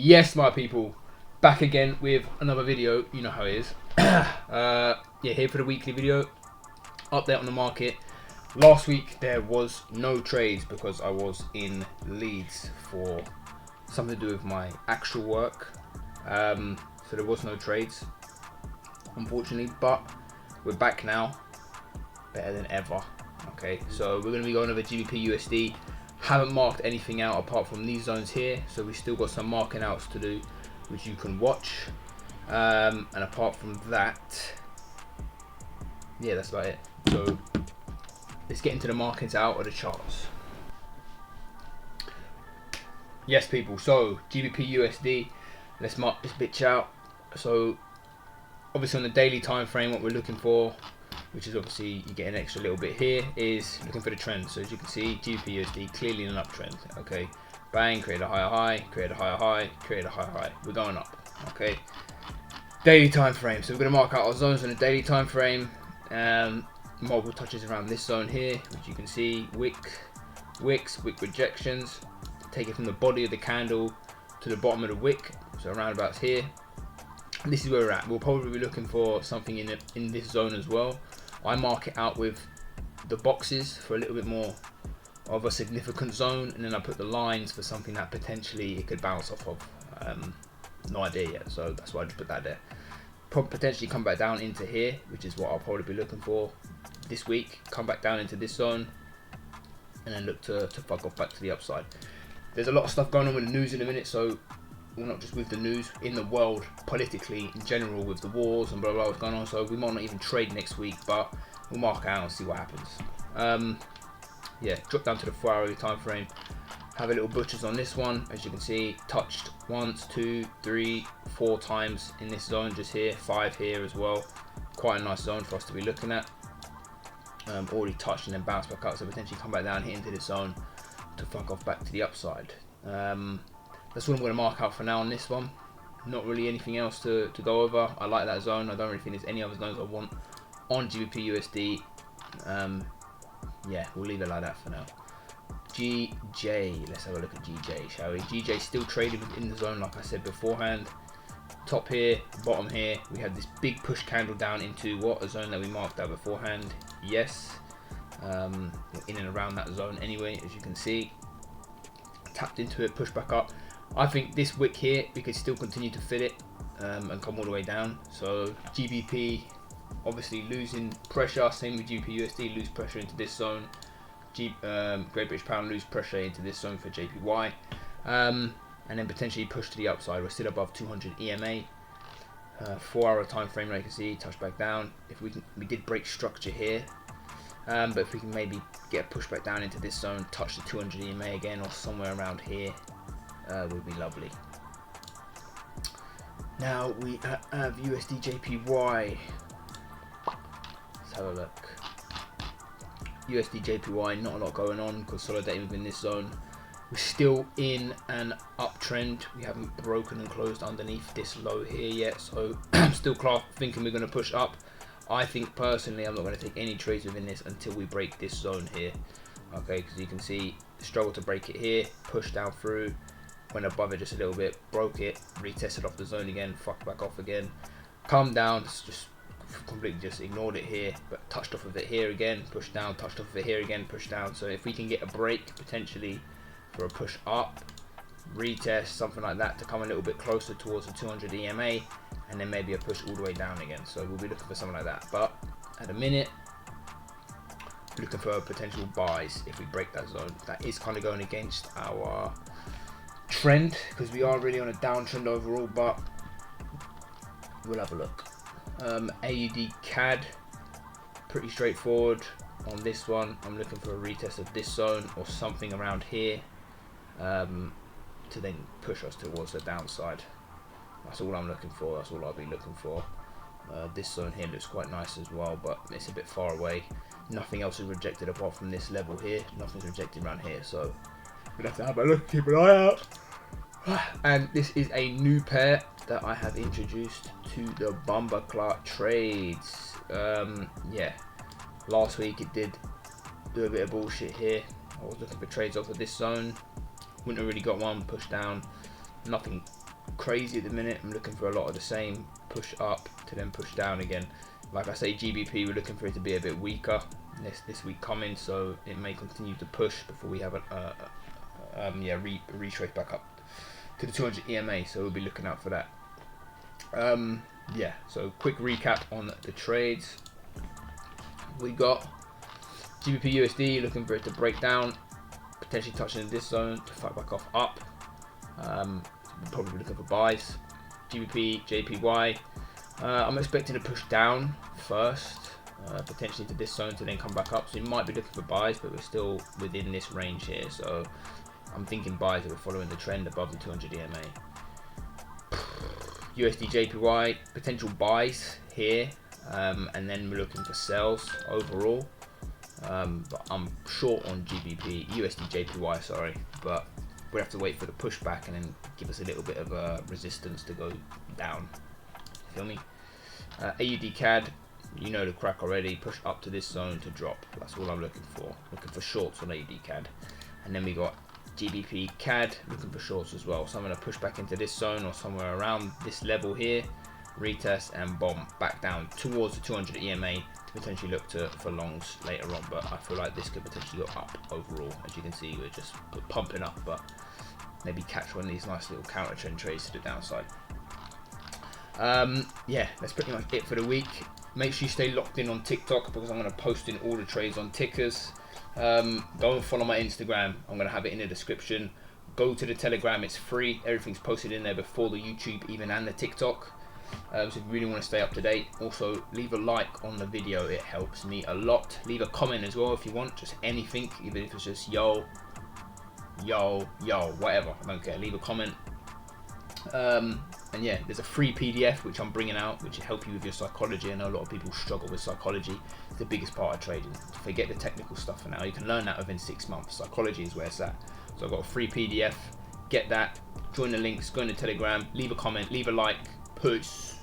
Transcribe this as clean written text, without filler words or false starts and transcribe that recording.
Yes, my people, back again with another video. You know how it is. Yeah, here for the weekly video update on the market. Last week there was no trades because I was in Leeds for something to do with my actual work. So there was no trades, unfortunately, but we're back now, better than ever. Okay, so we're going to be going over GBP USD. Haven't marked anything out apart from these zones here, so we still got some marking outs to do, which you can watch. And apart from that, yeah, that's about it. So let's get into the markings out of the charts. Yes, people. So GBP USD, let's mark this bitch out. So obviously on the daily time frame, what we're looking for, which is obviously you get an extra little bit here, is looking for the trend. So as you can see, GBP USD clearly in an uptrend. Okay, bang, create a higher high, create a higher high, create a higher high. We're going up. Okay, daily time frame. So we're going to mark out our zones on the daily time frame. Multiple touches around this zone here, which you can see, wick rejections. Take it from the body of the candle to the bottom of the wick, so around about here. This is where we're at. We'll probably be looking for something in this zone as well. I mark it out with the boxes for a little bit more of a significant zone, and then I put the lines for something that potentially it could bounce off of. No idea yet, so that's why I just put that there. Potentially come back down into here, which is what I'll probably be looking for this week. Come back down into this zone, and then look to fuck off back to the upside. There's a lot of stuff going on with the news in a minute, so we're not just with the news in the world, politically in general, with the wars and blah blah what's going on. So we might not even trade next week, but we'll mark out and see what happens. Yeah, drop down to the 4-hourly time frame. Have a little butchers on this one. As you can see, touched once, 2, 3, 4 times in this zone just here, 5 here as well. Quite a nice zone for us to be looking at. Already touched and then bounced back up, so potentially come back down here into this zone to fuck off back to the upside. That's what I'm going to mark out for now on this one. Not really anything else to go over. I like that zone. I don't really think there's any other zones I want on GBP USD. Yeah, we'll leave it like that for now. GJ, let's have a look at GJ, shall we? GJ still trading within the zone, like I said beforehand. Top here, bottom here, we have this big push candle down into what? A zone that we marked out beforehand. Yes, in and around that zone anyway, as you can see. Tapped into it, pushed back up. I think this wick here, we could still continue to fill it and come all the way down. So GBP obviously losing pressure, same with GBP USD, lose pressure into this zone. Great British Pound lose pressure into this zone for JPY, and then potentially push to the upside. We're still above 200 EMA. 4-hour time frame, like you can see, touch back down. If we did break structure here, but if we can maybe get a push back down into this zone, touch the 200 EMA again, or somewhere around here, would be lovely. Now we have USD JPY. Let's have a look. USD JPY, not a lot going on, consolidating within this zone. We're still in an uptrend. We haven't broken and closed underneath this low here yet, so I'm still thinking we're going to push up. I think personally I'm not going to take any trades within this until we break this zone here. Okay, because you can see struggle to break it here, push down through, went above it just a little bit, broke it, retested off the zone again, fucked back off again, come down, just completely just ignored it here, but touched off of it here again, pushed down, touched off of it here again, pushed down. So if we can get a break potentially for a push up, retest, something like that, to come a little bit closer towards the 200 EMA, and then maybe a push all the way down again. So we'll be looking for something like that, but at the minute looking for potential buys if we break that zone. That is kind of going against our trend because we are really on a downtrend overall, but we'll have a look. AUD CAD, pretty straightforward on this one. I'm looking for a retest of this zone or something around here to then push us towards the downside. That's all I'm looking for. That's all I'll be looking for. This zone here looks quite nice as well, but it's a bit far away. Nothing else is rejected apart from this level here. Nothing's rejected around here, so we'll have to have a look, keep an eye out. And this is a new pair that I have introduced to the Bumper Clark trades. Yeah, last week it did do a bit of bullshit here. I was looking for trades off of this zone, wouldn't have really got one, pushed down, nothing crazy at the minute. I'm looking for a lot of the same, push up to then push down again. Like I say, GBP, we're looking for it to be a bit weaker this week coming, so it may continue to push before we have a retrace back up to the 200 EMA. So we'll be looking out for that. Yeah, so quick recap on the trades. We got GBP USD looking for it to break down, potentially touching this zone to fight back off up. Probably looking for buys. GBP JPY, I'm expecting to push down first, potentially to this zone to then come back up. So you might be looking for buys, but we're still within this range here. So I'm thinking buys that we're following the trend above the 200 EMA. USD JPY, potential buys here, and then we're looking for sells overall. But I'm short on USD JPY, sorry, but we'll have to wait for the pushback and then give us a little bit of a resistance to go down. Feel me? AUD CAD, you know the crack already. Push up to this zone to drop. That's all I'm looking for. Looking for shorts on AUD CAD, and then we got GBP CAD looking for shorts as well. So I'm going to push back into this zone or somewhere around this level here, retest and bomb back down towards the 200 EMA to potentially look for longs later on. But I feel like this could potentially go up overall. As you can see, we're just pumping up, but maybe catch one of these nice little counter trend trades to the downside. Yeah, that's pretty much it for the week. Make sure you stay locked in on TikTok because I'm going to post in all the trades on tickers. Go and follow my Instagram. I'm going to have it in the description. Go to the Telegram, it's free. Everything's posted in there before the YouTube even and the TikTok. So if you really want to stay up to date, also leave a like on the video, it helps me a lot. Leave a comment as well if you want, just anything, even if it's just yo, whatever, I don't care, leave a comment. And yeah, there's a free PDF which I'm bringing out, which will help you with your psychology. I know a lot of people struggle with psychology. It's the biggest part of trading. Forget the technical stuff for now. You can learn that within 6 months. Psychology is where it's at. So I've got a free PDF. Get that. Join the links. Go in the Telegram. Leave a comment. Leave a like. Peace.